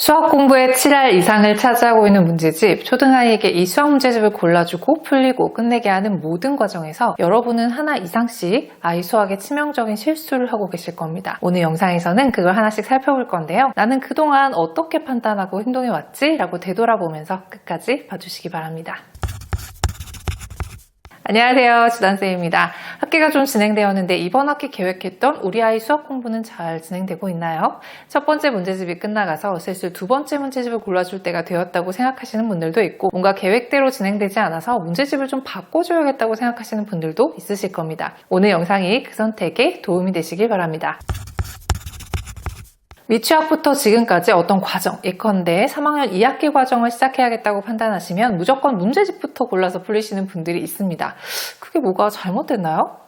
수학 공부에 7할 이상을 차지하고 있는 문제집, 초등아이에게 이 수학 문제집을 골라주고 풀리고 끝내게 하는 모든 과정에서 여러분은 하나 이상씩 아이 수학에 치명적인 실수를 하고 계실 겁니다. 오늘 영상에서는 그걸 하나씩 살펴볼 건데요. 나는 그동안 어떻게 판단하고 행동해왔지? 라고 되돌아보면서 끝까지 봐주시기 바랍니다. 안녕하세요, 주단쌤입니다. 학기가 좀 진행되었는데 이번 학기 계획했던 우리 아이 수학 공부는 잘 진행되고 있나요? 첫 번째 문제집이 끝나가서 슬슬 두 번째 문제집을 골라줄 때가 되었다고 생각하시는 분들도 있고, 뭔가 계획대로 진행되지 않아서 문제집을 좀 바꿔줘야겠다고 생각하시는 분들도 있으실 겁니다. 오늘 영상이 그 선택에 도움이 되시길 바랍니다. 미취학부터 지금까지 어떤 과정, 예컨대 3학년 2학기 과정을 시작해야겠다고 판단하시면 무조건 문제집부터 골라서 풀리시는 분들이 있습니다. 그게 뭐가 잘못됐나요?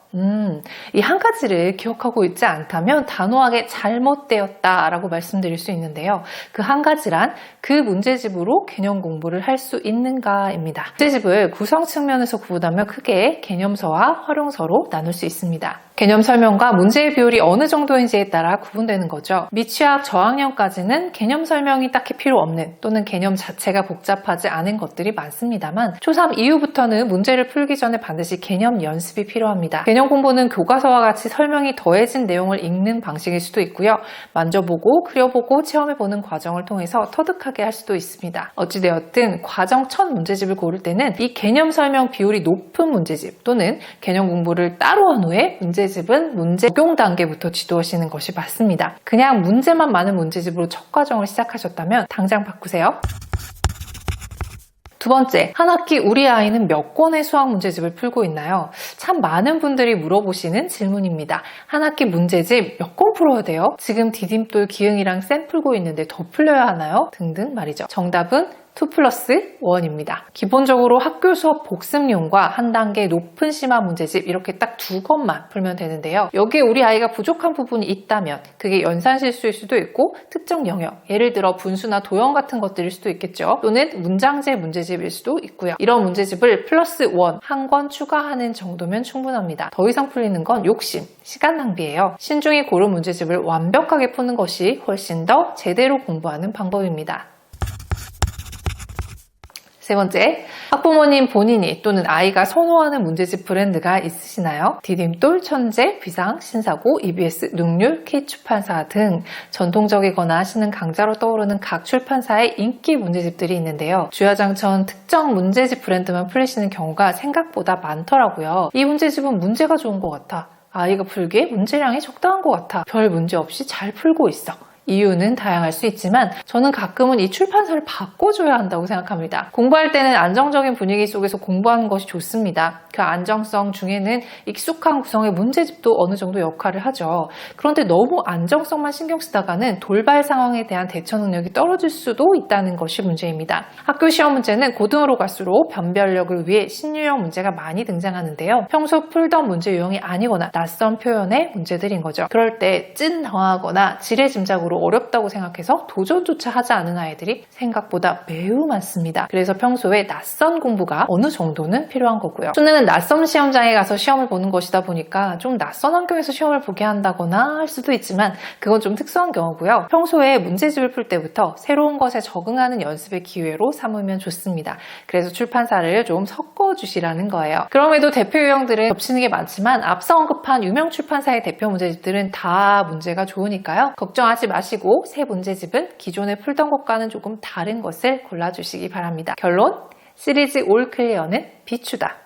이 한 가지를 기억하고 있지 않다면 단호하게 잘못되었다라고 말씀드릴 수 있는데요. 그 한 가지란 그 문제집으로 개념 공부를 할 수 있는가입니다. 문제집을 구성 측면에서 구분하면 크게 개념서와 활용서로 나눌 수 있습니다. 개념 설명과 문제의 비율이 어느 정도인지에 따라 구분되는 거죠. 미취학 저학년까지는 개념 설명이 딱히 필요 없는, 또는 개념 자체가 복잡하지 않은 것들이 많습니다만 초3 이후부터는 문제를 풀기 전에 반드시 개념 연습이 필요합니다. 개념 공부는 교과서와 같이 설명이 더해진 내용을 읽는 방식일 수도 있고요. 만져보고 그려보고 체험해보는 과정을 통해서 터득하게 할 수도 있습니다. 어찌되었든 과정 첫 문제집을 고를 때는 이 개념 설명 비율이 높은 문제집, 또는 개념 공부를 따로 한 후에 문제집은 문제 적용 단계부터 지도하시는 것이 맞습니다. 그냥 문제만 많은 문제집으로 첫 과정을 시작하셨다면 당장 바꾸세요. 두 번째, 한 학기 우리 아이는 몇 권의 수학 문제집을 풀고 있나요? 참 많은 분들이 물어보시는 질문입니다. 한 학기 문제집 몇 권 풀어야 돼요? 지금 디딤돌 기응이랑 쌤 풀고 있는데 더 풀려야 하나요? 등등 말이죠. 정답은 2+1입니다. 기본적으로 학교 수업 복습용과 한 단계 높은 심화 문제집, 이렇게 딱 두 것만 풀면 되는데요. 여기에 우리 아이가 부족한 부분이 있다면 그게 연산 실수일 수도 있고 특정 영역, 예를 들어 분수나 도형 같은 것들일 수도 있겠죠. 또는 문장제 문제집일 수도 있고요. 이런 문제집을 +1 한 권 추가하는 정도면 충분합니다. 더 이상 풀리는 건 욕심, 시간 낭비예요. 신중히 고른 문제집을 완벽하게 푸는 것이 훨씬 더 제대로 공부하는 방법입니다. 세 번째, 학부모님 본인이 또는 아이가 선호하는 문제집 브랜드가 있으시나요? 디딤돌, 천재, 비상, 신사고, EBS, 능률, K출판사 등 전통적이거나 신흥 강자로 떠오르는 각 출판사의 인기 문제집들이 있는데요. 주야장천 특정 문제집 브랜드만 풀리시는 경우가 생각보다 많더라고요. 이 문제집은 문제가 좋은 것 같아. 아이가 풀기에 문제량이 적당한 것 같아. 별 문제 없이 잘 풀고 있어. 이유는 다양할 수 있지만 저는 가끔은 이 출판사를 바꿔줘야 한다고 생각합니다. 공부할 때는 안정적인 분위기 속에서 공부하는 것이 좋습니다. 그 안정성 중에는 익숙한 구성의 문제집도 어느 정도 역할을 하죠. 그런데 너무 안정성만 신경 쓰다가는 돌발 상황에 대한 대처 능력이 떨어질 수도 있다는 것이 문제입니다. 학교 시험 문제는 고등으로 갈수록 변별력을 위해 신유형 문제가 많이 등장하는데요. 평소 풀던 문제 유형이 아니거나 낯선 표현의 문제들인 거죠. 그럴 때 찐 당황하거나 지레짐작으로 어렵다고 생각해서 도전조차 하지 않은 아이들이 생각보다 매우 많습니다. 그래서 평소에 낯선 공부가 어느 정도는 필요한 거고요. 수능은 낯선 시험장에 가서 시험을 보는 것이다 보니까 좀 낯선 환경에서 시험을 보게 한다거나 할 수도 있지만 그건 좀 특수한 경우고요. 평소에 문제집을 풀 때부터 새로운 것에 적응하는 연습의 기회로 삼으면 좋습니다. 그래서 출판사를 좀 섞어주시라는 거예요. 그럼에도 대표 유형들은 겹치는 게 많지만 앞서 언급한 유명 출판사의 대표 문제집들은 다 문제가 좋으니까요. 걱정하지 마시고 새 문제집은 기존에 풀던 것과는 조금 다른 것을 골라주시기 바랍니다. 결론, 시리즈 올 클리어는 비추다.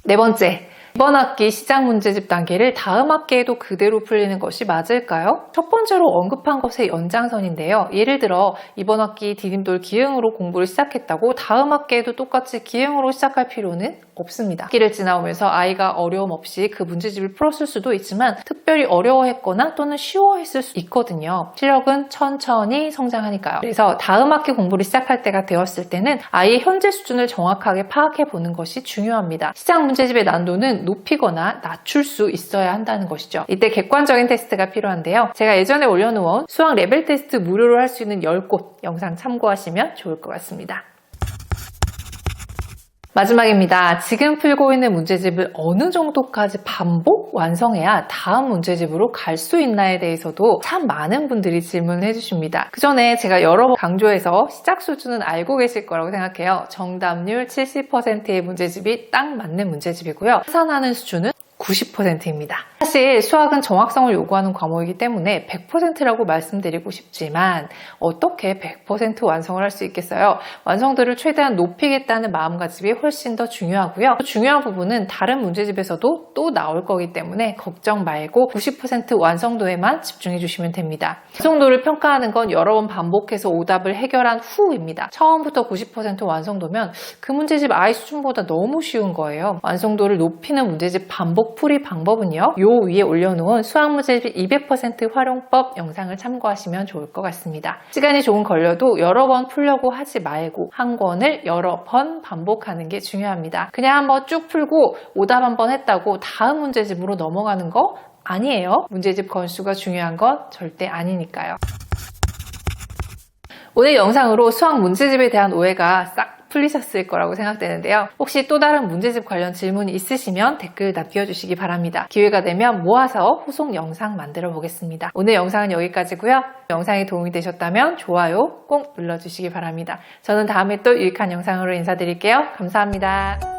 네 번째, 이번 학기 시작 문제집 단계를 다음 학기에도 그대로 풀리는 것이 맞을까요? 첫 번째로 언급한 것의 연장선인데요. 예를 들어 이번 학기 디딤돌 기응으로 공부를 시작했다고 다음 학기에도 똑같이 기응으로 시작할 필요는 없습니다. 학기를 지나오면서 아이가 어려움 없이 그 문제집을 풀었을 수도 있지만 특별히 어려워했거나 또는 쉬워했을 수 있거든요. 실력은 천천히 성장하니까요. 그래서 다음 학기 공부를 시작할 때가 되었을 때는 아이의 현재 수준을 정확하게 파악해 보는 것이 중요합니다. 시작 문제집의 난도는 높이거나 낮출 수 있어야 한다는 것이죠. 이때 객관적인 테스트가 필요한데요. 제가 예전에 올려놓은 수학 레벨 테스트 무료로 할 수 있는 10곳 영상 참고하시면 좋을 것 같습니다. 마지막입니다. 지금 풀고 있는 문제집을 어느 정도까지 반복 완성해야 다음 문제집으로 갈 수 있나에 대해서도 참 많은 분들이 질문을 해주십니다. 그 전에 제가 여러 번 강조해서 시작 수준은 알고 계실 거라고 생각해요. 정답률 70%의 문제집이 딱 맞는 문제집이고요. 계산하는 수준은 90%입니다. 사실 수학은 정확성을 요구하는 과목이기 때문에 100%라고 말씀드리고 싶지만 어떻게 100% 완성을 할 수 있겠어요? 완성도를 최대한 높이겠다는 마음가짐이 훨씬 더 중요하고요. 중요한 부분은 다른 문제집에서도 또 나올 거기 때문에 걱정 말고 90% 완성도에만 집중해 주시면 됩니다. 완성도를 평가하는 건 여러 번 반복해서 오답을 해결한 후입니다. 처음부터 90% 완성도면 그 문제집 아이 수준보다 너무 쉬운 거예요. 완성도를 높이는 문제집 반복 풀이 방법은요, 요 위에 올려놓은 수학 문제집 200% 활용법 영상을 참고하시면 좋을 것 같습니다. 시간이 조금 걸려도 여러 번 풀려고 하지 말고 한 권을 여러 번 반복하는 게 중요합니다. 그냥 한번 쭉 풀고 오답 한번 했다고 다음 문제집으로 넘어가는 거 아니에요. 문제집 건수가 중요한 건 절대 아니니까요. 오늘 영상으로 수학 문제집에 대한 오해가 싹 풀리셨을 거라고 생각되는데요. 혹시 또 다른 문제집 관련 질문이 있으시면 댓글 남겨주시기 바랍니다. 기회가 되면 모아서 후속 영상 만들어 보겠습니다. 오늘 영상은 여기까지고요. 영상이 도움이 되셨다면 좋아요 꼭 눌러주시기 바랍니다. 저는 다음에 또 유익한 영상으로 인사드릴게요. 감사합니다.